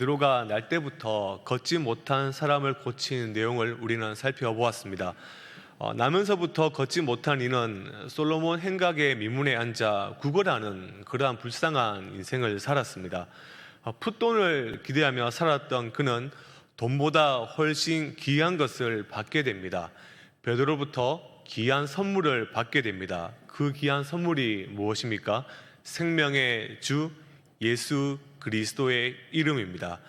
베드로가 날 때부터 걷지 못한 사람을 고치는 내용을 우리는 살펴보았습니다. 나면서부터 걷지 못한 이는 솔로몬 행각의 미문에 앉아 구걸하는 그러한 불쌍한 인생을 살았습니다. 풋돈을 기대하며 살았던 그는 돈보다 훨씬 귀한 것을 받게 됩니다. 베드로부터 귀한 선물을 받게 됩니다. 그 귀한 선물이 무엇입니까? 생명의 주 예수 그리스도의 이름입니다.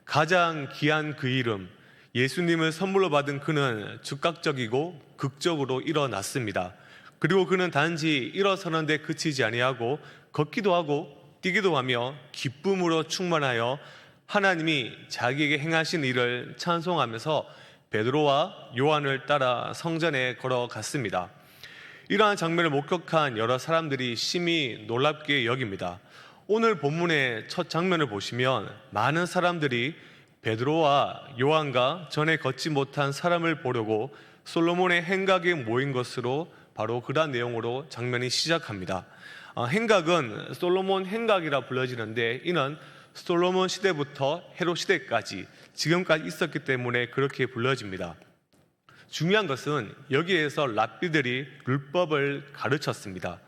가장 귀한 그 이름, 예수님을 선물로 받은 그는 즉각적이고 극적으로 일어났습니다. 그리고 그는 단지 일어서는 데 그치지 아니하고 걷기도 하고 뛰기도 하며 기쁨으로 충만하여 하나님이 자기에게 행하신 일을 찬송하면서 베드로와 요한을 따라 성전에 걸어갔습니다. 이러한 장면을 목격한 여러 사람들이 심히 놀랍게 여깁니다. 오늘 본문의 첫 장면을 보시면 많은 사람들이 베드로와 요한과 전에 걷지 못한 사람을 보려고 솔로몬의 행각에 모인 것으로 바로 그러한 내용으로 장면이 시작합니다. 행각은 솔로몬 행각이라 불려지는데 이는 솔로몬 시대부터 헤롯 시대까지 지금까지 있었기 때문에 그렇게 불려집니다. 중요한 것은 여기에서 랍비들이 율법을 가르쳤습니다.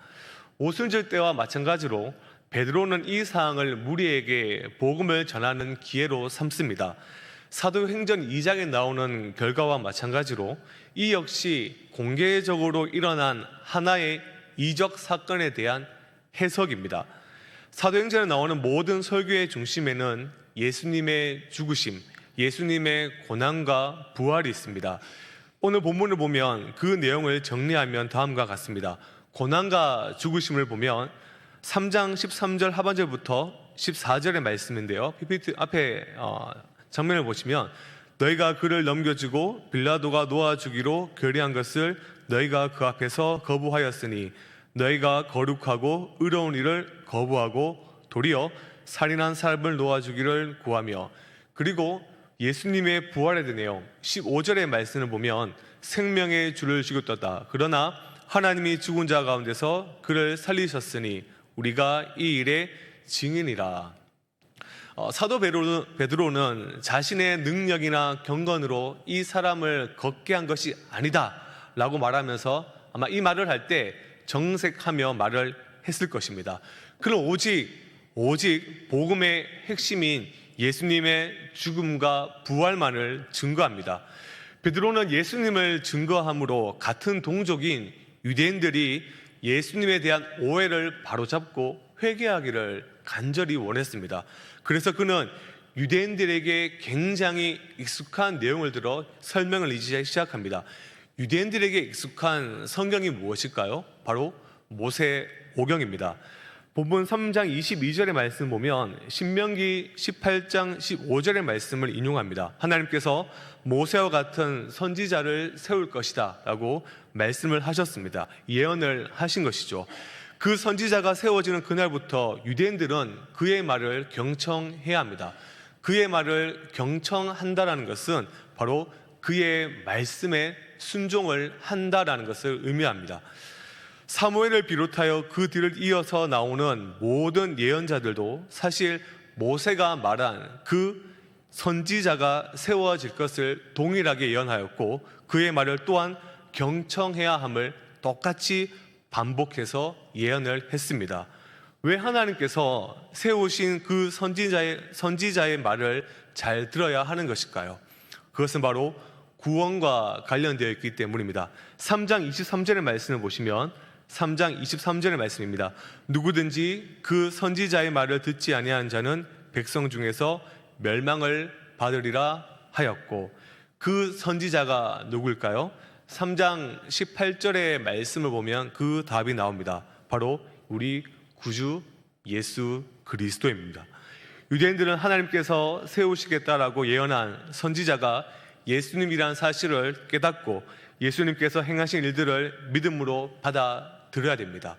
오순절 때와 마찬가지로 베드로는 이 사항을 무리에게 복음을 전하는 기회로 삼습니다. 사도행전 2장에 나오는 결과와 마찬가지로 이 역시 공개적으로 일어난 하나의 이적 사건에 대한 해석입니다. 사도행전에 나오는 모든 설교의 중심에는 예수님의 죽으심, 예수님의 고난과 부활이 있습니다. 오늘 본문을 보면 그 내용을 정리하면 다음과 같습니다. 고난과 죽으심을 보면 3장 13절 하반절부터 14절의 말씀인데요. PPT 앞에 장면을 보시면 너희가 그를 넘겨주고 빌라도가 놓아주기로 결의한 것을 너희가 그 앞에서 거부하였으니 너희가 거룩하고 의로운 일을 거부하고 도리어 살인한 사람을 놓아주기를 구하며, 그리고 예수님의 부활에 대해서 15절의 말씀을 보면 생명의 주를 죽였다. 그러나 하나님이 죽은 자 가운데서 그를 살리셨으니 우리가 이 일의 증인이라. 사도 베드로는 자신의 능력이나 경건으로 이 사람을 걷게 한 것이 아니다 라고 말하면서 아마 이 말을 할 때 정색하며 말을 했을 것입니다. 그는 오직 복음의 핵심인 예수님의 죽음과 부활만을 증거합니다. 베드로는 예수님을 증거함으로 같은 동족인 유대인들이 예수님에 대한 오해를 바로잡고 회개하기를 간절히 원했습니다. 그래서 그는 유대인들에게 굉장히 익숙한 내용을 들어 설명을 이제 시작합니다. 유대인들에게 익숙한 성경이 무엇일까요? 바로 모세오경입니다. 본문 3장 22절의 말씀 보면 신명기 18장 15절의 말씀을 인용합니다. 하나님께서 모세와 같은 선지자를 세울 것이다 라고 말씀을 하셨습니다. 예언을 하신 것이죠. 그 선지자가 세워지는 그날부터 유대인들은 그의 말을 경청해야 합니다. 그의 말을 경청한다라는 것은 바로 그의 말씀에 순종을 한다라는 것을 의미합니다. 사무엘을 비롯하여 그 뒤를 이어서 나오는 모든 예언자들도 사실 모세가 말한 그 선지자가 세워질 것을 동일하게 예언하였고 그의 말을 또한 경청해야 함을 똑같이 반복해서 예언을 했습니다. 왜 하나님께서 세우신 그 선지자의 말을 잘 들어야 하는 것일까요? 그것은 바로 구원과 관련되어 있기 때문입니다. 3장 23절의 말씀을 보시면 3장 23절의 말씀입니다. 누구든지 그 선지자의 말을 듣지 아니한 자는 백성 중에서 멸망을 받으리라 하였고, 그 선지자가 누구일까요? 3장 18절의 말씀을 보면 그 답이 나옵니다. 바로 우리 구주 예수 그리스도입니다. 유대인들은 하나님께서 세우시겠다라고 예언한 선지자가 예수님이란 사실을 깨닫고 예수님께서 행하신 일들을 믿음으로 받아들여야 됩니다.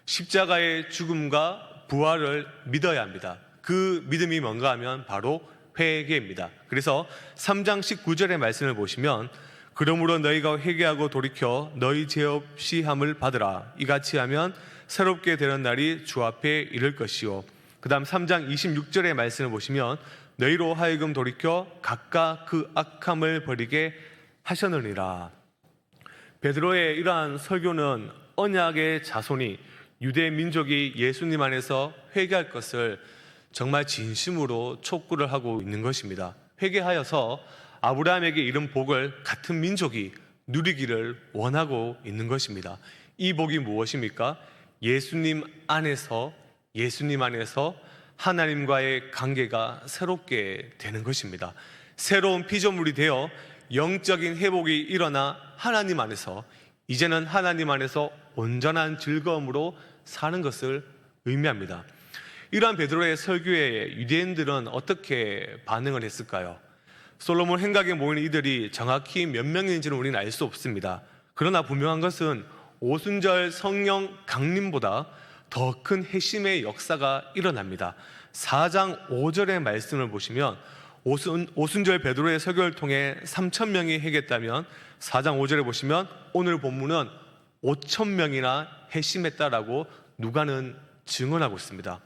십자가의 죽음과 부활을 믿어야 합니다. 그 믿음이 뭔가 하면 바로 회개입니다. 그래서 3장 19절의 말씀을 보시면 그러므로 너희가 회개하고 돌이켜 너희 죄 없이 함을 받으라. 이같이 하면 새롭게 되는 날이 주 앞에 이를 것이요. 그 다음 3장 26절의 말씀을 보시면 너희로 하여금 돌이켜 각각 그 악함을 버리게 하셨느니라. 베드로의 이러한 설교는 언약의 자손이 유대 민족이 예수님 안에서 회개할 것을 정말 진심으로 촉구를 하고 있는 것입니다. 회개하여서 아브라함에게 이른 복을 같은 민족이 누리기를 원하고 있는 것입니다. 이 복이 무엇입니까? 예수님 안에서 하나님과의 관계가 새롭게 되는 것입니다. 새로운 피조물이 되어 영적인 회복이 일어나 하나님 안에서, 이제는 하나님 안에서 온전한 즐거움으로 사는 것을 의미합니다. 이러한 베드로의 설교에 유대인들은 어떻게 반응을 했을까요? 솔로몬 행각에 모인 이들이 정확히 몇 명인지는 우리는 알 수 없습니다. 그러나 분명한 것은 오순절 성령 강림보다 더 큰 회심의 역사가 일어납니다. 4장 5절의 말씀을 보시면 오순절 베드로의 설교를 통해 3,000명이 회개했다면 4장 5절에 보시면 오늘 본문은 5,000명이나 회심했다라고 누가는 증언하고 있습니다.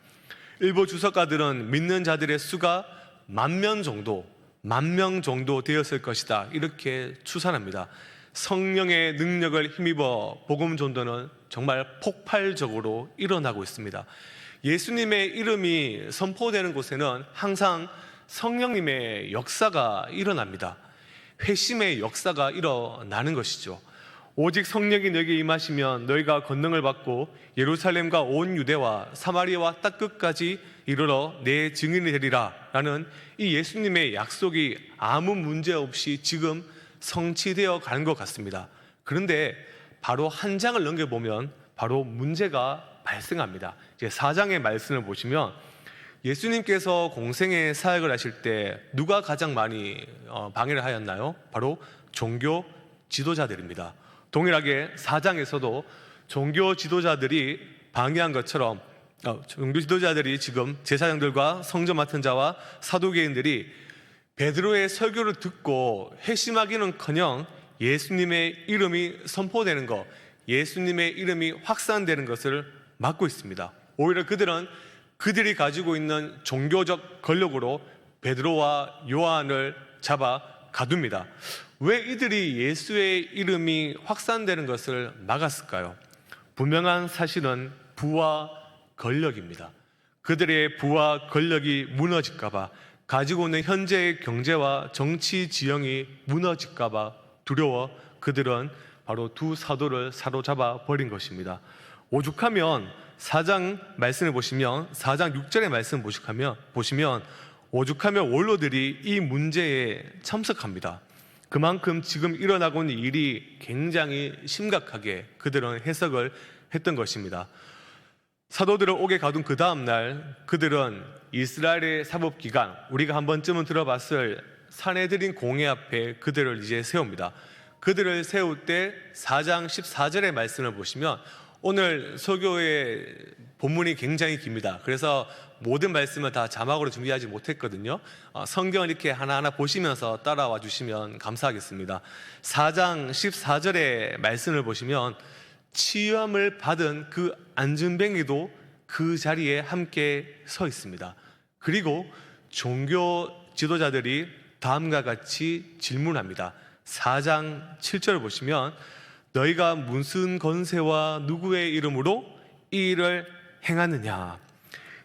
일부 주석가들은 믿는 자들의 수가 10,000명 정도 되었을 것이다, 이렇게 추산합니다. 성령의 능력을 힘입어 복음 전도는 정말 폭발적으로 일어나고 있습니다. 예수님의 이름이 선포되는 곳에는 항상 성령님의 역사가 일어납니다. 회심의 역사가 일어나는 것이죠. 오직 성령이 너에게 임하시면 너희가 권능을 받고 예루살렘과 온 유대와 사마리아와 땅 끝까지 이르러 내 증인이 되리라 라는 이 예수님의 약속이 아무 문제 없이 지금 성취되어 가는 것 같습니다. 그런데 바로 한 장을 넘겨보면 바로 문제가 발생합니다. 이제 4장의 말씀을 보시면 예수님께서 공생의 사역을 하실 때 누가 가장 많이 방해를 하였나요? 바로 종교 지도자들입니다. 동일하게 4장에서도 종교 지도자들이 방해한 것처럼 종교 지도자들이 지금 제사장들과 성전 맡은 자와 사두개인들이 베드로의 설교를 듣고 회심하기는커녕 예수님의 이름이 선포되는 것, 예수님의 이름이 확산되는 것을 막고 있습니다. 오히려 그들이 가지고 있는 종교적 권력으로 베드로와 요한을 잡아 가둡니다. 왜 이들이 예수의 이름이 확산되는 것을 막았을까요? 분명한 사실은 부와 권력입니다. 그들의 부와 권력이 무너질까봐, 가지고 있는 현재의 경제와 정치 지형이 무너질까봐 두려워 그들은 바로 두 사도를 사로잡아 버린 것입니다. 오죽하면 4장 말씀을 보시면 4장 6절의 말씀을 보시면 오죽하면 원로들이 이 문제에 참석합니다. 그만큼 지금 일어나고 있는 일이 굉장히 심각하게 그들은 해석을 했던 것입니다. 사도들을 옥에 가둔 그 다음 날 그들은 이스라엘의 사법기관, 우리가 한 번쯤은 들어봤을 산헤드린 공회 앞에 그들을 이제 세웁니다. 그들을 세울 때 4장 14절의 말씀을 보시면, 오늘 설교의 본문이 굉장히 깁니다. 그래서 모든 말씀을 다 자막으로 준비하지 못했거든요. 성경을 이렇게 하나하나 보시면서 따라와 주시면 감사하겠습니다. 4장 14절의 말씀을 보시면 치유함을 받은 그 안진뱅이도 그 자리에 함께 서 있습니다. 그리고 종교 지도자들이 다음과 같이 질문합니다. 4장 7절을 보시면 너희가 무슨 권세와 누구의 이름으로 이 일을 행하느냐?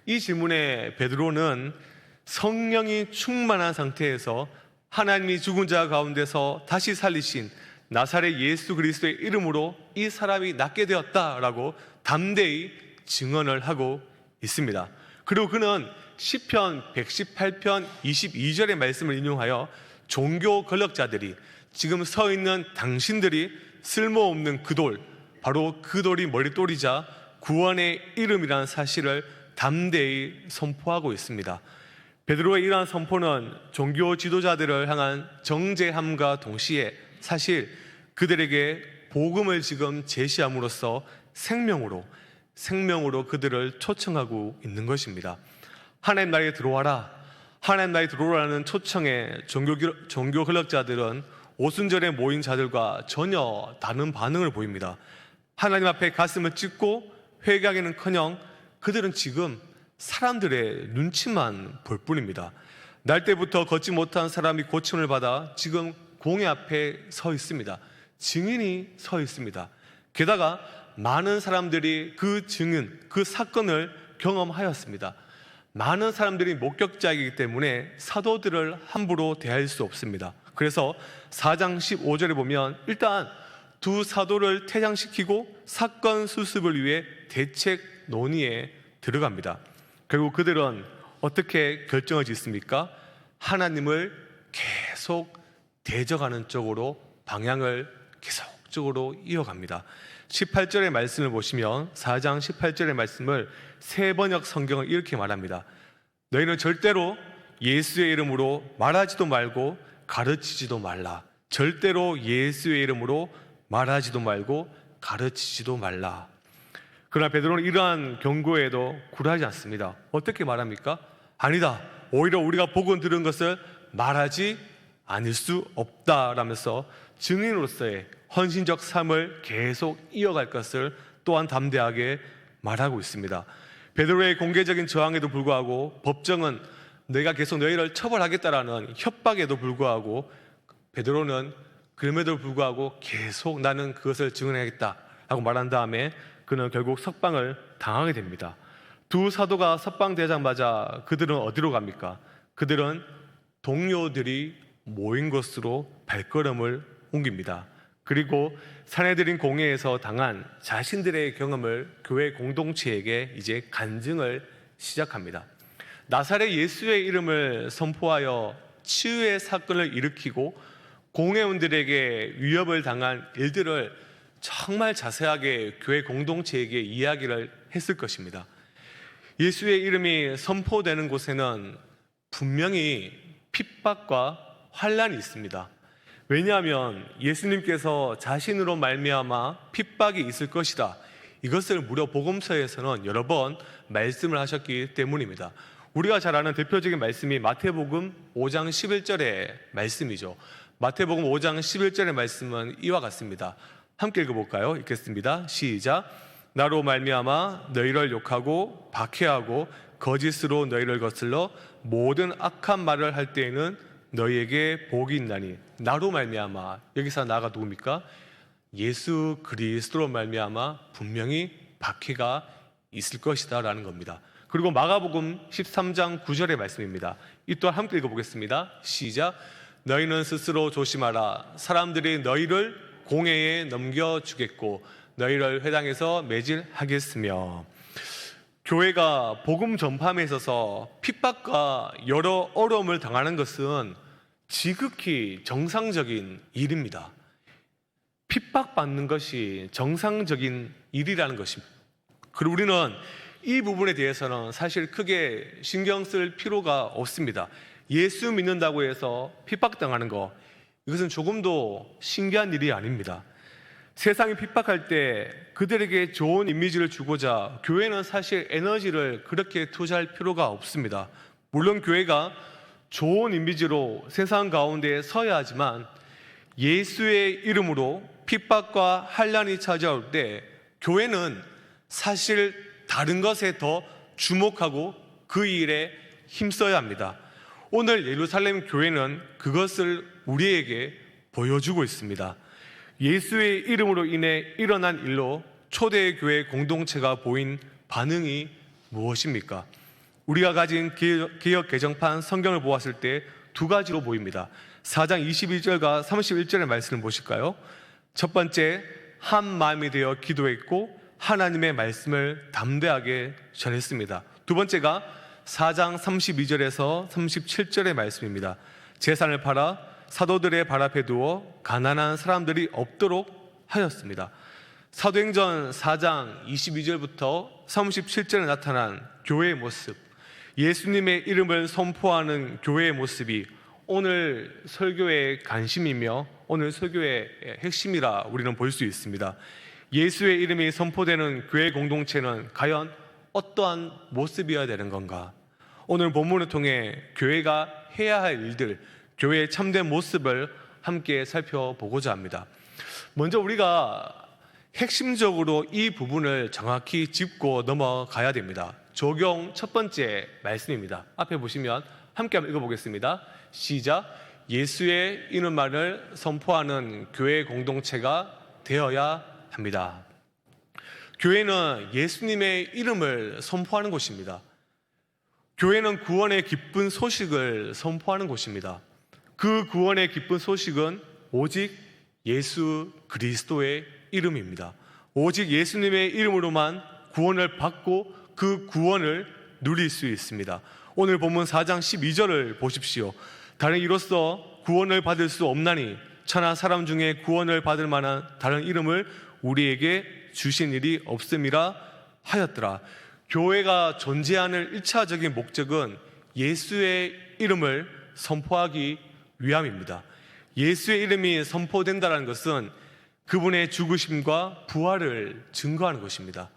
이 질문에 베드로는 성령이 충만한 상태에서 하나님이 죽은 자 가운데서 다시 살리신 나사렛 예수 그리스도의 이름으로 이 사람이 낫게 되었다라고 담대히 증언을 하고 있습니다. 그리고 그는 시편 118편 22절의 말씀을 인용하여 종교 권력자들이, 지금 서 있는 당신들이 쓸모없는 그 돌, 바로 그 돌이 머릿돌이자 구원의 이름이라는 사실을 담대히 선포하고 있습니다. 베드로의 이러한 선포는 종교 지도자들을 향한 정죄함과 동시에 사실 그들에게 복음을 지금 제시함으로써 생명으로 그들을 초청하고 있는 것입니다. 하나님 나라에 들어와라, 하나님 나라에 들어오라는 초청에 종교 권력자들은 오순절에 모인 자들과 전혀 다른 반응을 보입니다. 하나님 앞에 가슴을 찢고 회개하기는커녕 그들은 지금 사람들의 눈치만 볼 뿐입니다. 날 때부터 걷지 못한 사람이 고침을 받아 지금 공회 앞에 서 있습니다. 증인이 서 있습니다. 게다가 많은 사람들이 그 증인, 그 사건을 경험하였습니다. 많은 사람들이 목격자이기 때문에 사도들을 함부로 대할 수 없습니다. 그래서 4장 15절에 보면 일단 두 사도를 퇴장시키고 사건 수습을 위해 대책 논의에 들어갑니다. 결국 그들은 어떻게 결정을 짓습니까? 하나님을 계속 대적하는 쪽으로 방향을 계속적으로 이어갑니다. 18절의 말씀을 보시면 4장 18절의 말씀을 세번역 성경을 이렇게 말합니다. 너희는 절대로 예수의 이름으로 말하지도 말고 가르치지도 말라. 절대로 예수의 이름으로 말하지도 말고 가르치지도 말라. 그러나 베드로는 이러한 경고에도 굴하지 않습니다. 어떻게 말합니까? 아니다. 오히려 우리가 보고 들은 것을 말하지 않을 수 없다라면서 증인으로서의 헌신적 삶을 계속 이어갈 것을 또한 담대하게 말하고 있습니다. 베드로의 공개적인 저항에도 불구하고 법정은 내가 계속 너희를 처벌하겠다라는 협박에도 불구하고 베드로는 그럼에도 불구하고 계속 나는 그것을 증언하겠다라고 말한 다음에 그는 결국 석방을 당하게 됩니다. 두 사도가 석방되자마자 그들은 어디로 갑니까? 그들은 동료들이 모인 곳으로 발걸음을 옮깁니다. 그리고 사내들인 공회에서 당한 자신들의 경험을 교회 공동체에게 이제 간증을 시작합니다. 나사렛 예수의 이름을 선포하여 치유의 사건을 일으키고 공회원들에게 위협을 당한 일들을 정말 자세하게 교회 공동체에게 이야기를 했을 것입니다. 예수의 이름이 선포되는 곳에는 분명히 핍박과 환난이 있습니다. 왜냐하면 예수님께서 자신으로 말미암아 핍박이 있을 것이다, 이것을 무려 복음서에서는 여러 번 말씀을 하셨기 때문입니다. 우리가 잘 아는 대표적인 말씀이 마태복음 5장 11절의 말씀이죠. 마태복음 5장 11절의 말씀은 이와 같습니다. 함께 읽어볼까요? 읽겠습니다. 시작. 나로 말미암아 너희를 욕하고 박해하고 거짓으로 너희를 거슬러 모든 악한 말을 할 때에는 너희에게 복이 있나니. 나로 말미암아, 여기서 나가 누굽니까? 예수 그리스도로 말미암아 분명히 박해가 있을 것이다 라는 겁니다. 그리고 마가복음 13장 9절의 말씀입니다. 이 또한 함께 읽어보겠습니다. 시작. 너희는 스스로 조심하라. 사람들이 너희를 공회에 넘겨주겠고 너희를 회당에서 매질하겠으며. 교회가 복음 전파에 있어서 핍박과 여러 어려움을 당하는 것은 지극히 정상적인 일입니다. 핍박받는 것이 정상적인 일이라는 것입니다. 그리고 우리는 이 부분에 대해서는 사실 크게 신경 쓸 필요가 없습니다. 예수 믿는다고 해서 핍박당하는 거, 이것은 조금도 신기한 일이 아닙니다. 세상이 핍박할 때 그들에게 좋은 이미지를 주고자 교회는 사실 에너지를 그렇게 투자할 필요가 없습니다. 물론 교회가 좋은 이미지로 세상 가운데 서야 하지만 예수의 이름으로 핍박과 환난이 찾아올 때 교회는 사실 다른 것에 더 주목하고 그 일에 힘써야 합니다. 오늘 예루살렘 교회는 그것을 우리에게 보여주고 있습니다. 예수의 이름으로 인해 일어난 일로 초대교회 공동체가 보인 반응이 무엇입니까? 우리가 가진 개역 개정판 성경을 보았을 때 두 가지로 보입니다. 4장 22절과 31절의 말씀을 보실까요? 첫 번째, 한 마음이 되어 기도했고 하나님의 말씀을 담대하게 전했습니다. 두 번째가 4장 32절에서 37절의 말씀입니다. 재산을 팔아 사도들의 발 앞에 두어 가난한 사람들이 없도록 하였습니다. 사도행전 4장 22절부터 37절에 나타난 교회의 모습, 예수님의 이름을 선포하는 교회의 모습이 오늘 설교의 관심이며 오늘 설교의 핵심이라 우리는 볼 수 있습니다. 예수의 이름이 선포되는 교회 공동체는 과연 어떠한 모습이어야 되는 건가? 오늘 본문을 통해 교회가 해야 할 일들, 교회의 참된 모습을 함께 살펴보고자 합니다. 먼저 우리가 핵심적으로 이 부분을 정확히 짚고 넘어가야 됩니다. 적용 첫 번째 말씀입니다. 앞에 보시면 함께 한번 읽어보겠습니다. 시작. 예수의 이름만을 선포하는 교회 공동체가 되어야 합니다. 교회는 예수님의 이름을 선포하는 곳입니다. 교회는 구원의 기쁜 소식을 선포하는 곳입니다. 그 구원의 기쁜 소식은 오직 예수 그리스도의 이름입니다. 오직 예수님의 이름으로만 구원을 받고 그 구원을 누릴 수 있습니다. 오늘 본문 4장 12절을 보십시오. 다른 이로써 구원을 받을 수 없나니 천하 사람 중에 구원을 받을 만한 다른 이름을 우리에게 주신 일이 없음이라 하였더라. 교회가 존재하는 1차적인 목적은 예수의 이름을 선포하기 위함입니다. 예수의 이름이 선포된다는 것은 그분의 죽으심과 부활을 증거하는 것입니다.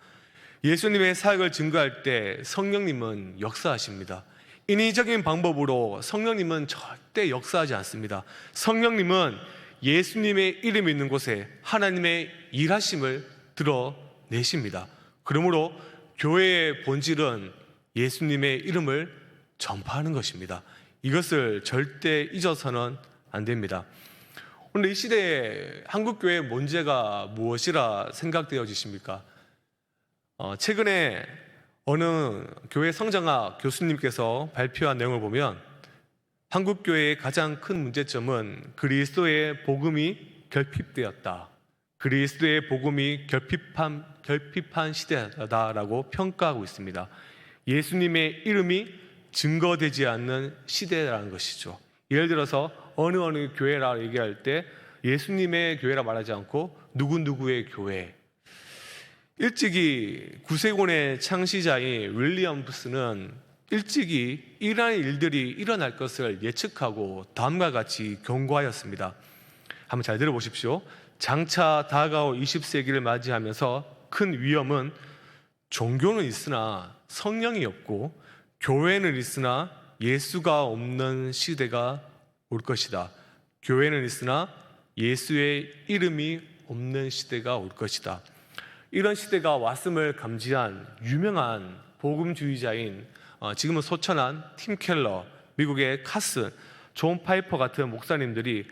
예수님의 사역을 증거할 때 성령님은 역사하십니다. 인위적인 방법으로 성령님은 절대 역사하지 않습니다. 성령님은 예수님의 이름이 있는 곳에 하나님의 일하심을 드러내십니다. 그러므로 교회의 본질은 예수님의 이름을 전파하는 것입니다. 이것을 절대 잊어서는 안 됩니다. 오늘 이 시대에 한국교회의 문제가 무엇이라 생각되어지십니까? 최근에 어느 교회 성장학 교수님께서 발표한 내용을 보면 한국교회의 가장 큰 문제점은 그리스도의 복음이 결핍되었다. 그리스도의 복음이 결핍한 시대다라고 평가하고 있습니다. 예수님의 이름이 증거되지 않는 시대라는 것이죠. 예를 들어서 어느 교회라 얘기할 때 예수님의 교회라 말하지 않고 누구누구의 교회. 일찍이 구세군의 창시자인 윌리엄스는 일찍이 이러한 일들이 일어날 것을 예측하고 다음과 같이 경고하였습니다. 한번 잘 들어보십시오. 장차 다가올 20세기를 맞이하면서 큰 위험은 종교는 있으나 성령이 없고 교회는 있으나 예수가 없는 시대가 올 것이다. 교회는 있으나 예수의 이름이 없는 시대가 올 것이다. 이런 시대가 왔음을 감지한 유명한 복음주의자인 지금은 소천한 팀 켈러, 미국의 카슨, 존 파이퍼 같은 목사님들이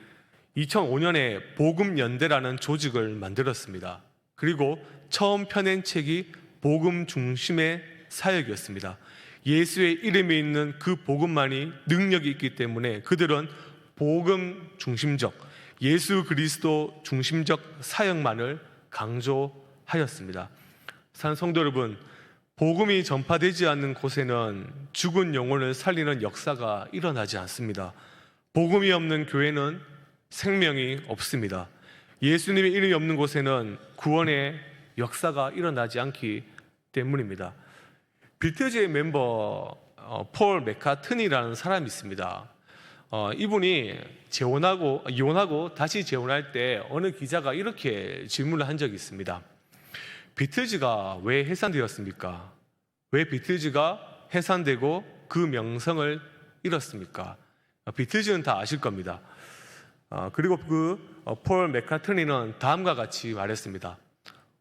2005년에 복음연대라는 조직을 만들었습니다. 그리고 처음 펴낸 책이 복음 중심의 사역이었습니다. 예수의 이름이 있는 그 복음만이 능력이 있기 때문에 그들은 복음 중심적, 예수 그리스도 중심적 사역만을 강조하였습니다. 사랑하는 성도 여러분, 복음이 전파되지 않는 곳에는 죽은 영혼을 살리는 역사가 일어나지 않습니다. 복음이 없는 교회는 생명이 없습니다. 예수님의 이름이 없는 곳에는 구원의 역사가 일어나지 않기 때문입니다. 비틀즈의 멤버 폴 맥카트니라는 사람이 있습니다. 이분이 이혼하고 다시 재혼할 때 어느 기자가 이렇게 질문을 한 적이 있습니다. 비틀즈가 왜 해산되었습니까? 왜 비틀즈가 해산되고 그 명성을 잃었습니까? 비틀즈는 다 아실 겁니다. 그리고 폴 맥카트니는 다음과 같이 말했습니다.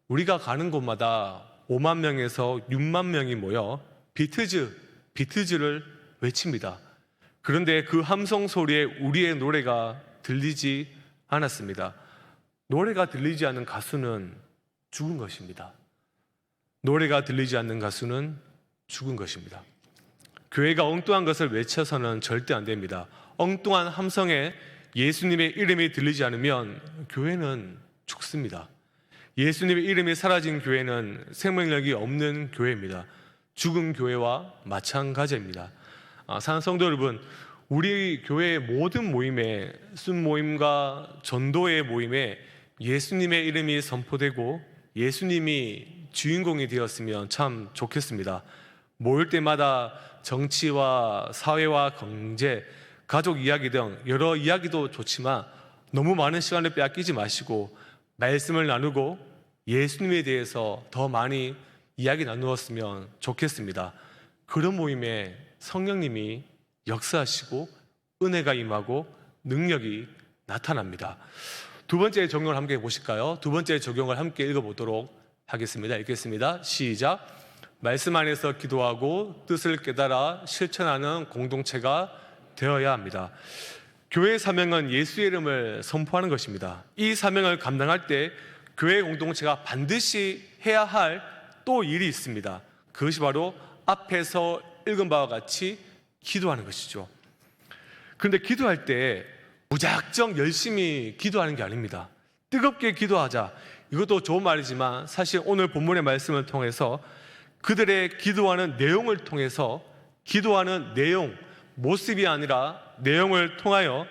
우리가 가는 곳마다 5만 명에서 6만 명이 모여 비틀즈를 외칩니다. 그런데 그 함성 소리에 우리의 노래가 들리지 않았습니다. 노래가 들리지 않는 가수는 죽은 것입니다. 노래가 들리지 않는 가수는 죽은 것입니다. 교회가 엉뚱한 것을 외쳐서는 절대 안 됩니다. 엉뚱한 함성에 예수님의 이름이 들리지 않으면 교회는 죽습니다. 예수님의 이름이 사라진 교회는 생명력이 없는 교회입니다. 죽은 교회와 마찬가지입니다. 사랑하는 성도 여러분, 우리 교회의 모든 모임에, 순모임과 전도의 모임에 예수님의 이름이 선포되고 예수님이 주인공이 되었으면 참 좋겠습니다. 모일 때마다 정치와 사회와 경제, 가족 이야기 등 여러 이야기도 좋지만 너무 많은 시간을 빼앗기지 마시고 말씀을 나누고 예수님에 대해서 더 많이 이야기 나누었으면 좋겠습니다. 그런 모임에 성령님이 역사하시고 은혜가 임하고 능력이 나타납니다. 두 번째 적용을 함께 보실까요? 두 번째 적용을 함께 읽어보도록 하겠습니다. 읽겠습니다. 시작. 말씀 안에서 기도하고 뜻을 깨달아 실천하는 공동체가 되어야 합니다. 교회의 사명은 예수의 이름을 선포하는 것입니다. 이 사명을 감당할 때 교회 공동체가 반드시 해야 할 또 일이 있습니다. 그것이 바로 앞에서 읽은 바와 같이 기도하는 것이죠. 그런데 기도할 때 무작정 열심히 기도하는 게 아닙니다. 뜨겁게 기도하자, 이것도 좋은 말이지만 사실 오늘 본문의 말씀을 통해서 그들의 기도하는 내용을 통해서 기도하는 내용, 모습이 아니라 내용을 통하여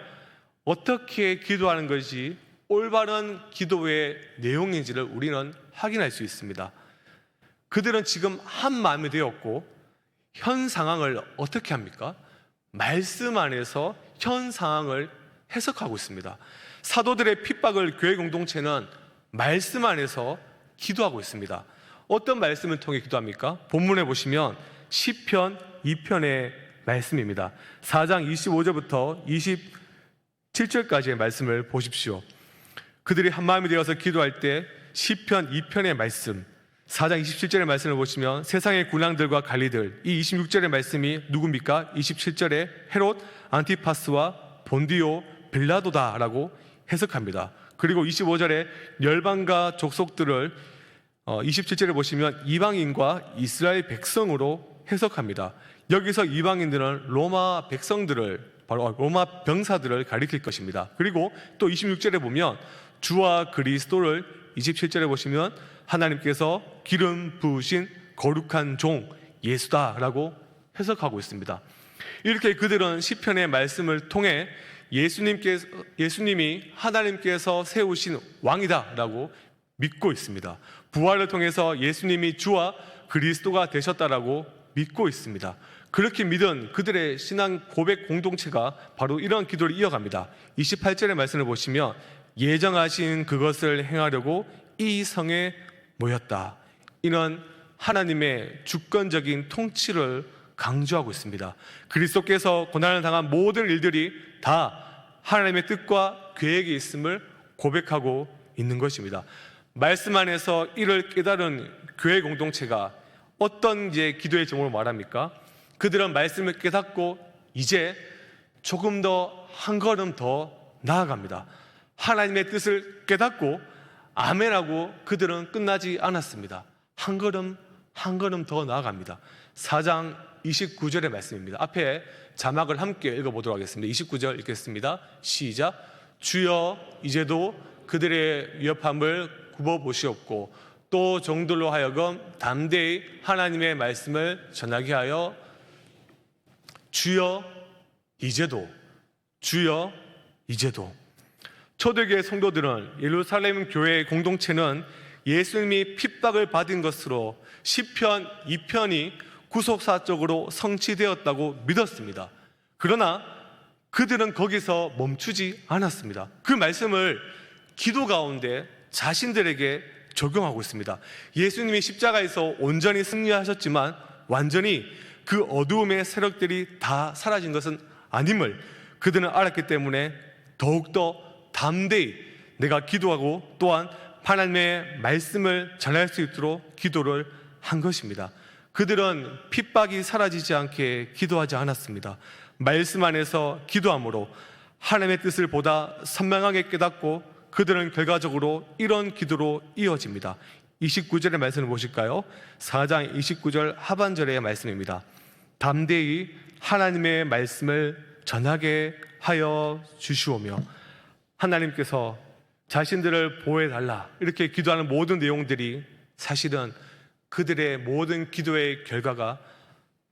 어떻게 기도하는 것이 올바른 기도의 내용인지를 우리는 확인할 수 있습니다. 그들은 지금 한 마음이 되었고 현 상황을 어떻게 합니까? 말씀 안에서 현 상황을 해석하고 있습니다. 사도들의 핍박을 교회 공동체는 말씀 안에서 기도하고 있습니다. 어떤 말씀을 통해 기도합니까? 본문에 보시면 시편 2편의 말씀입니다. 4장 25절부터 27절까지의 말씀을 보십시오. 그들이 한 마음이 되어서 기도할 때 시편 2편의 말씀, 4장 27절의 말씀을 보시면 세상의 군왕들과 관리들, 이 26절의 말씀이 누굽니까? 27절에 헤롯 안티파스와 본디오 빌라도다라고 해석합니다. 그리고 25절에 열방과 족속들을 27절에 보시면 이방인과 이스라엘 백성으로 해석합니다. 여기서 이방인들은 로마 백성들을, 바로 로마 병사들을 가리킬 것입니다. 그리고 또 26절에 보면 주와 그리스도를 27절에 보시면 하나님께서 기름 부으신 거룩한 종 예수다라고 해석하고 있습니다. 이렇게 그들은 시편의 말씀을 통해 예수님이 하나님께서 세우신 왕이다라고 믿고 있습니다. 부활을 통해서 예수님이 주와 그리스도가 되셨다라고 믿고 있습니다. 그렇게 믿은 그들의 신앙 고백 공동체가 바로 이런 기도를 이어갑니다. 28절의 말씀을 보시면 예정하신 그것을 행하려고 이 성에 모였다. 이는 하나님의 주권적인 통치를 강조하고 있습니다. 그리스도께서 고난을 당한 모든 일들이 다 하나님의 뜻과 계획이 있음을 고백하고 있는 것입니다. 말씀 안에서 이를 깨달은 교회 공동체가 어떤 기도의 제목을 말합니까? 그들은 말씀을 깨닫고 이제 조금 더 한 걸음 더 나아갑니다. 하나님의 뜻을 깨닫고 아멘하고 그들은 끝나지 않았습니다. 한 걸음 더 나아갑니다. 4장 29절의 말씀입니다. 앞에 자막을 함께 읽어보도록 하겠습니다. 29절 읽겠습니다. 시작. 주여 이제도 그들의 위협함을 굽어보시옵고 또 종들로 하여금 담대히 하나님의 말씀을 전하게 하여 주여 이제도 초대교회 성도들은 예루살렘 교회 공동체는 예수님이 핍박을 받은 것으로 시편 2편이 구속사적으로 성취되었다고 믿었습니다. 그러나 그들은 거기서 멈추지 않았습니다. 그 말씀을 기도 가운데 자신들에게 적용하고 있습니다. 예수님이 십자가에서 온전히 승리하셨지만 완전히 그 어두움의 세력들이 다 사라진 것은 아님을 그들은 알았기 때문에 더욱더 담대히 내가 기도하고 또한 하나님의 말씀을 전할 수 있도록 기도를 한 것입니다. 그들은 핍박이 사라지지 않게 기도하지 않았습니다. 말씀 안에서 기도함으로 하나님의 뜻을 보다 선명하게 깨닫고 그들은 결과적으로 이런 기도로 이어집니다. 29절의 말씀을 보실까요? 4장 29절 하반절의 말씀입니다. 담대히 하나님의 말씀을 전하게 하여 주시오며 하나님께서 자신들을 보호해달라 이렇게 기도하는 모든 내용들이 사실은 그들의 모든 기도의 결과가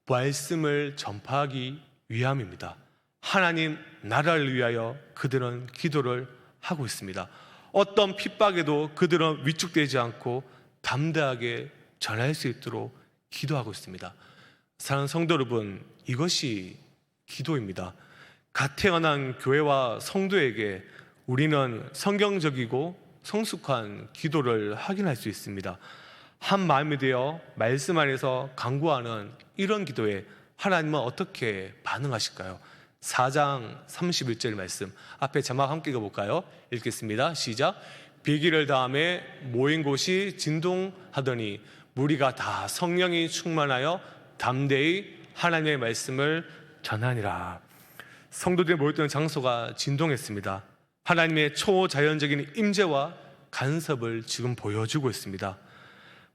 말씀을 전파하기 위함입니다. 하나님 나라를 위하여 그들은 기도를 하고 있습니다. 어떤 핍박에도 그들은 위축되지 않고 담대하게 전할 수 있도록 기도하고 있습니다. 사랑하는 성도 여러분, 이것이 기도입니다. 갓 태어난 교회와 성도에게 우리는 성경적이고 성숙한 기도를 확인할 수 있습니다. 한 마음이 되어 말씀 안에서 간구하는 이런 기도에 하나님은 어떻게 반응하실까요? 4장 31절 말씀 앞에 자막 함께 읽어볼까요? 읽겠습니다. 시작. 비기를 다음에 모인 곳이 진동하더니 무리가 다 성령이 충만하여 담대히 하나님의 말씀을 전하니라. 성도들이 모였던 장소가 진동했습니다. 하나님의 초자연적인 임재와 간섭을 지금 보여주고 있습니다.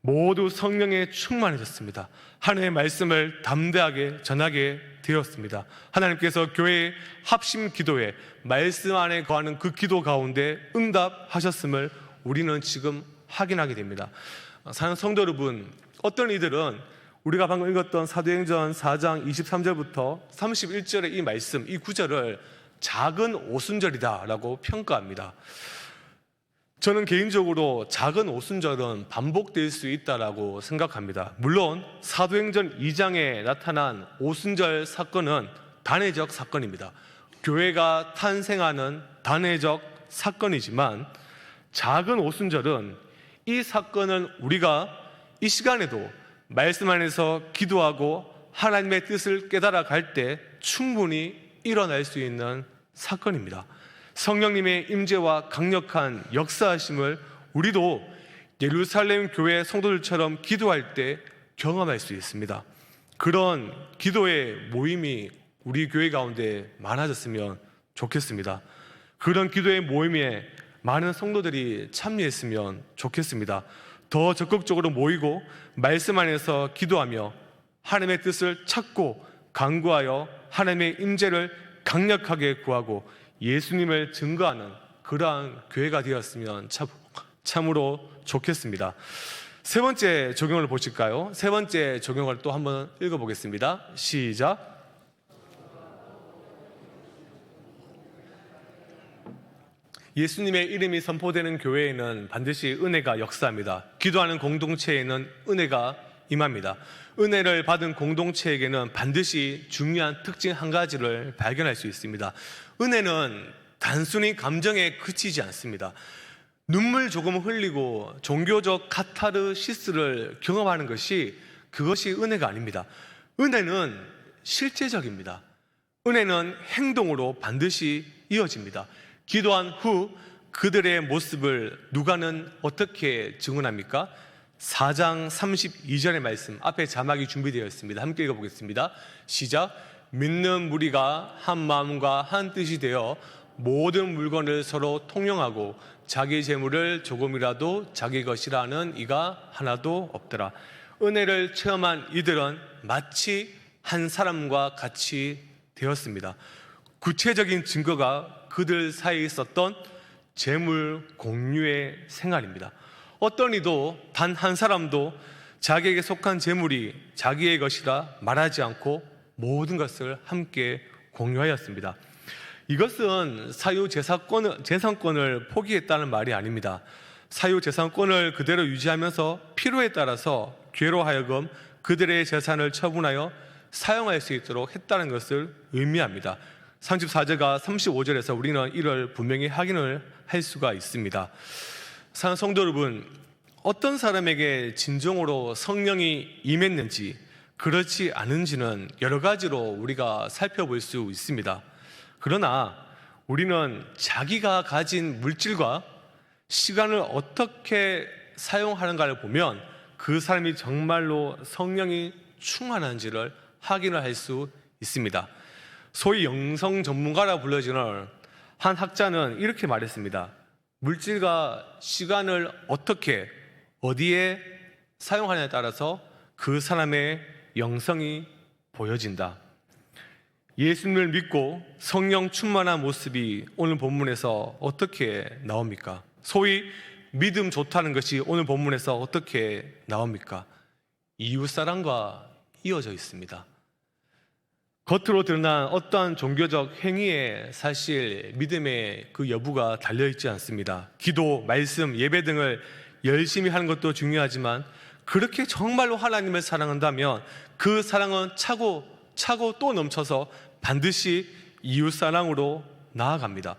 모두 성령에 충만해졌습니다. 하나님의 말씀을 담대하게 전하게 되었습니다. 하나님께서 교회의 합심 기도에 말씀 안에 거하는 그 기도 가운데 응답하셨음을 우리는 지금 확인하게 됩니다. 사랑하는 성도 여러분, 어떤 이들은 우리가 방금 읽었던 사도행전 4장 23절부터 31절의 이 말씀, 이 구절을 작은 오순절이다라고 평가합니다. 저는 개인적으로 작은 오순절은 반복될 수 있다라고 생각합니다. 물론 사도행전 2장에 나타난 오순절 사건은 단회적 사건입니다. 교회가 탄생하는 단회적 사건이지만 작은 오순절은 이 사건은 우리가 이 시간에도 말씀 안에서 기도하고 하나님의 뜻을 깨달아 갈 때 충분히 일어날 수 있는 사건입니다. 성령님의 임재와 강력한 역사하심을 우리도 예루살렘 교회 성도들처럼 기도할 때 경험할 수 있습니다. 그런 기도의 모임이 우리 교회 가운데 많아졌으면 좋겠습니다. 그런 기도의 모임에 많은 성도들이 참여했으면 좋겠습니다. 더 적극적으로 모이고 말씀 안에서 기도하며 하나님의 뜻을 찾고 간구하여 하나님의 임재를 강력하게 구하고 예수님을 증거하는 그러한 교회가 되었으면 참으로 좋겠습니다. 세 번째 적용을 보실까요? 세 번째 적용을 또 한번 읽어보겠습니다. 시작. 예수님의 이름이 선포되는 교회에는 반드시 은혜가 역사합니다. 기도하는 공동체에는 은혜가 임합니다. 은혜를 받은 공동체에게는 반드시 중요한 특징 한 가지를 발견할 수 있습니다. 은혜는 단순히 감정에 그치지 않습니다. 눈물 조금 흘리고 종교적 카타르시스를 경험하는 그것이 은혜가 아닙니다. 은혜는 실제적입니다. 은혜는 행동으로 반드시 이어집니다. 기도한 후 그들의 모습을 누가는 어떻게 증언합니까? 4장 32절의 말씀, 앞에 자막이 준비되어 있습니다. 함께 읽어보겠습니다. 시작. 믿는 무리가 한 마음과 한 뜻이 되어 모든 물건을 서로 통용하고 자기 재물을 조금이라도 자기 것이라 하는 이가 하나도 없더라. 은혜를 체험한 이들은 마치 한 사람과 같이 되었습니다. 구체적인 증거가 그들 사이에 있었던 재물 공유의 생활입니다. 어떤 이도 단 한 사람도 자기에게 속한 재물이 자기의 것이라 말하지 않고 모든 것을 함께 공유하였습니다. 이것은 사유재산권을 포기했다는 말이 아닙니다. 사유재산권을 그대로 유지하면서 필요에 따라서 교회로 하여금 그들의 재산을 처분하여 사용할 수 있도록 했다는 것을 의미합니다. 34절과 35절에서 우리는 이를 분명히 확인을 할 수가 있습니다. 사랑하는 성도 여러분, 어떤 사람에게 진정으로 성령이 임했는지 그렇지 않은지는 여러 가지로 우리가 살펴볼 수 있습니다. 그러나 우리는 자기가 가진 물질과 시간을 어떻게 사용하는가를 보면 그 사람이 정말로 성령이 충만한지를 확인을 할 수 있습니다. 소위 영성 전문가라 불려지는 한 학자는 이렇게 말했습니다. 물질과 시간을 어떻게 어디에 사용하냐에 따라서 그 사람의 영성이 보여진다. 예수님을 믿고 성령 충만한 모습이 오늘 본문에서 어떻게 나옵니까? 소위 믿음 좋다는 것이 오늘 본문에서 어떻게 나옵니까? 이웃사랑과 이어져 있습니다. 겉으로 드러난 어떠한 종교적 행위에 사실 믿음의 그 여부가 달려있지 않습니다. 기도, 말씀, 예배 등을 열심히 하는 것도 중요하지만 그렇게 정말로 하나님을 사랑한다면 그 사랑은 차고 또 넘쳐서 반드시 이웃사랑으로 나아갑니다.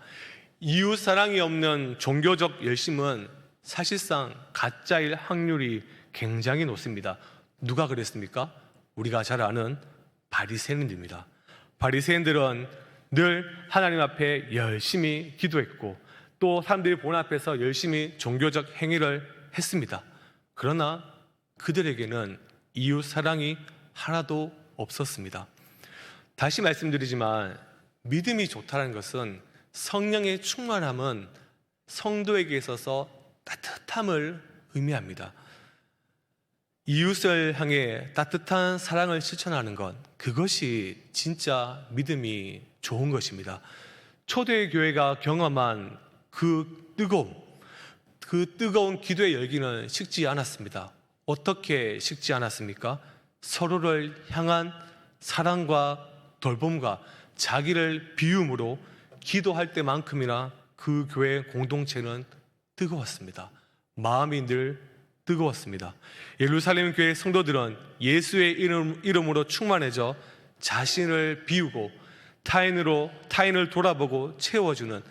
이웃사랑이 없는 종교적 열심은 사실상 가짜일 확률이 굉장히 높습니다. 누가 그랬습니까? 우리가 잘 아는 바리새인들입니다. 바리새인들은 늘 하나님 앞에 열심히 기도했고 또 사람들이 보는 앞에서 열심히 종교적 행위를 했습니다. 그러나 그들에게는 이웃 사랑이 하나도 없었습니다. 다시 말씀드리지만 믿음이 좋다는 것은 성령의 충만함은 성도에게 있어서 따뜻함을 의미합니다. 이웃을 향해 따뜻한 사랑을 실천하는 것, 그것이 진짜 믿음이 좋은 것입니다. 초대교회가 경험한 그 뜨거운 기도의 열기는 식지 않았습니다. 어떻게 식지 않았습니까? 서로를 향한 사랑과 돌봄과 자기를 비움으로 기도할 때만큼이나 그 교회 공동체는 뜨거웠습니다. 마음이 늘 뜨거웠습니다. 예루살렘 교회 성도들은 예수의 이름으로 충만해져 자신을 비우고 타인을 돌아보고 채워주는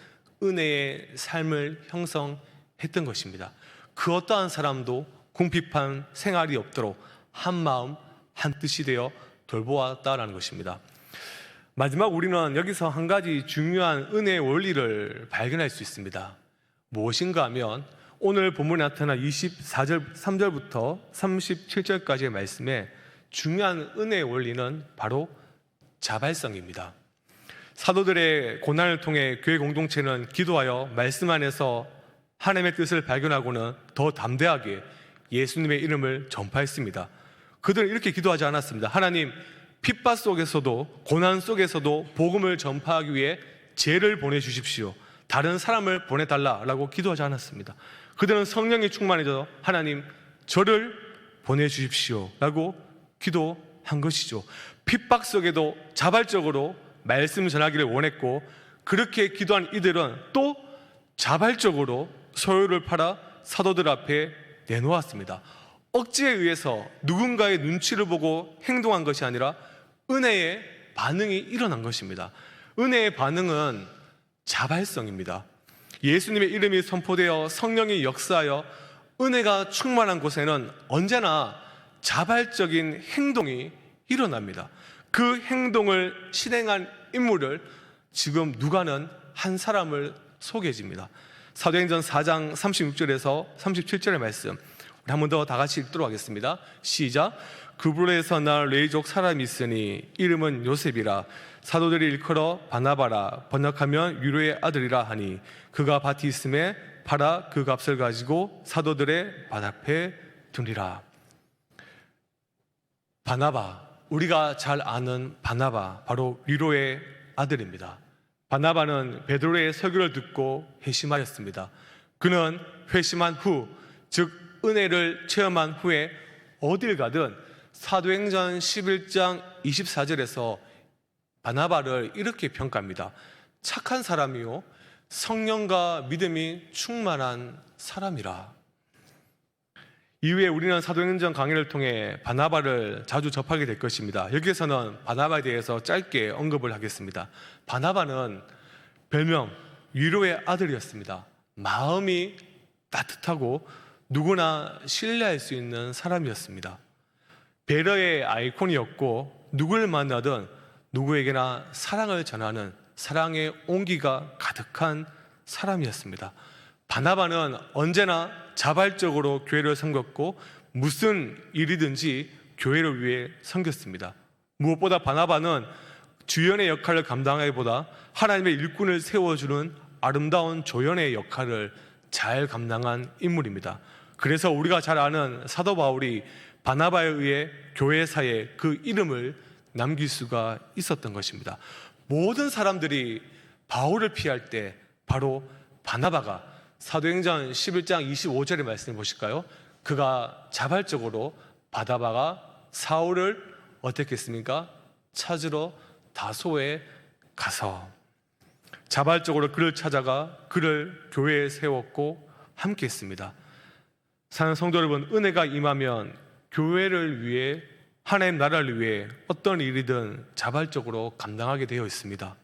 은혜의 삶을 형성했던 것입니다. 그 어떠한 사람도 궁핍한 생활이 없도록 한 마음 한 뜻이 되어 돌보았다라는 것입니다. 마지막 우리는 여기서 한 가지 중요한 은혜의 원리를 발견할 수 있습니다. 무엇인가 하면 오늘 본문에 나타난 3절부터 37절까지의 말씀에 중요한 은혜의 원리는 바로 자발성입니다. 사도들의 고난을 통해 교회 공동체는 기도하여 말씀 안에서 하나님의 뜻을 발견하고는 더 담대하게 예수님의 이름을 전파했습니다. 그들은 이렇게 기도하지 않았습니다. 하나님, 핍박 속에서도 고난 속에서도 복음을 전파하기 위해 죄를 보내주십시오. 다른 사람을 보내달라라고 기도하지 않았습니다. 그들은 성령이 충만해져 하나님, 저를 보내주십시오 라고 기도한 것이죠. 핍박 속에도 자발적으로 말씀 전하기를 원했고, 그렇게 기도한 이들은 또 자발적으로 소유를 팔아 사도들 앞에 내놓았습니다. 억지에 의해서 누군가의 눈치를 보고 행동한 것이 아니라 은혜의 반응이 일어난 것입니다. 은혜의 반응은 자발성입니다. 예수님의 이름이 선포되어 성령이 역사하여 은혜가 충만한 곳에는 언제나 자발적인 행동이 일어납니다. 그 행동을 실행한 인물을 지금 누가는 한 사람을 소개해줍니다. 사도행전 4장 36절에서 37절의 말씀, 우리 한 번 더 다 같이 읽도록 하겠습니다. 시작. 그불에서 날 레이족 사람이 있으니 이름은 요셉이라. 사도들이 일컬어 바나바라, 번역하면 위로의 아들이라 하니 그가 밭이 있음에 팔아 그 값을 가지고 사도들의 밭 앞에 두니라. 바나바, 우리가 잘 아는 바나바, 바로 위로의 아들입니다. 바나바는 베드로의 설교를 듣고 회심하였습니다. 그는 회심한 후, 즉 은혜를 체험한 후에 어딜 가든 사도행전 11장 24절에서 바나바를 이렇게 평가합니다. 착한 사람이요 성령과 믿음이 충만한 사람이라. 이후에 우리는 사도행전 강의를 통해 바나바를 자주 접하게 될 것입니다. 여기에서는 바나바에 대해서 짧게 언급을 하겠습니다. 바나바는 별명 위로의 아들이었습니다. 마음이 따뜻하고 누구나 신뢰할 수 있는 사람이었습니다. 배려의 아이콘이었고 누구를 만나든 누구에게나 사랑을 전하는 사랑의 온기가 가득한 사람이었습니다. 바나바는 언제나 자발적으로 교회를 섬겼고 무슨 일이든지 교회를 위해 섬겼습니다. 무엇보다 바나바는 주연의 역할을 감당하기보다 하나님의 일꾼을 세워주는 아름다운 조연의 역할을 잘 감당한 인물입니다. 그래서 우리가 잘 아는 사도 바울이 바나바에 의해 교회사에 그 이름을 남길 수가 있었던 것입니다. 모든 사람들이 바울을 피할 때 바로 바나바가, 사도행전 11장 25절의 말씀을 보실까요? 그가 자발적으로 바나바가 사울을 어떻게 했습니까? 찾으러 다소에 가서 자발적으로 그를 찾아가 그를 교회에 세웠고 함께 했습니다. 사는 성도 여러분, 은혜가 임하면 교회를 위해, 하나님 나라를 위해 어떤 일이든 자발적으로 감당하게 되어 있습니다.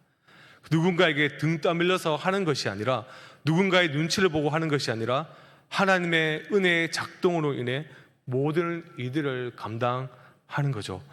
누군가에게 등 떠밀려서 하는 것이 아니라, 누군가의 눈치를 보고 하는 것이 아니라 하나님의 은혜의 작동으로 인해 모든 이들을 감당하는 거죠.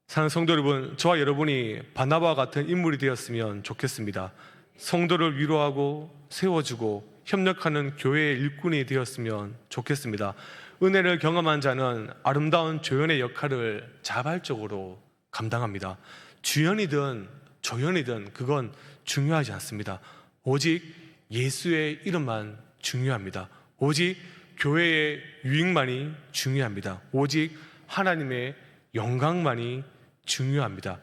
사는 성도 여러분, 저와 여러분이 바나바와 같은 인물이 되었으면 좋겠습니다. 성도를 위로하고 세워주고 협력하는 교회의 일꾼이 되었으면 좋겠습니다. 은혜를 경험한 자는 아름다운 조연의 역할을 자발적으로 감당합니다. 주연이든 조연이든 그건 중요하지 않습니다. 오직 예수의 이름만 중요합니다. 오직 교회의 유익만이 중요합니다. 오직 하나님의 영광만이 중요합니다.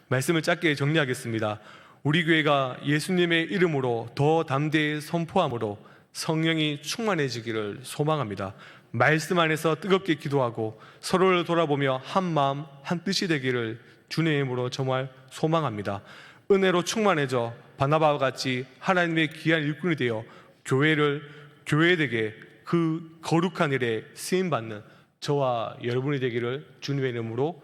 말씀을 짧게 정리하겠습니다. 우리 교회가 예수님의 이름으로 더 담대히 선포함으로 성령이 충만해지기를 소망합니다. 말씀 안에서 뜨겁게 기도하고 서로를 돌아보며 한 마음 한 뜻이 되기를 주님의 이름으로 정말 소망합니다. 은혜로 충만해져 바나바와 같이 하나님의 귀한 일꾼이 되어 교회되게 그 거룩한 일에 쓰임받는 저와 여러분이 되기를 주님의 이름으로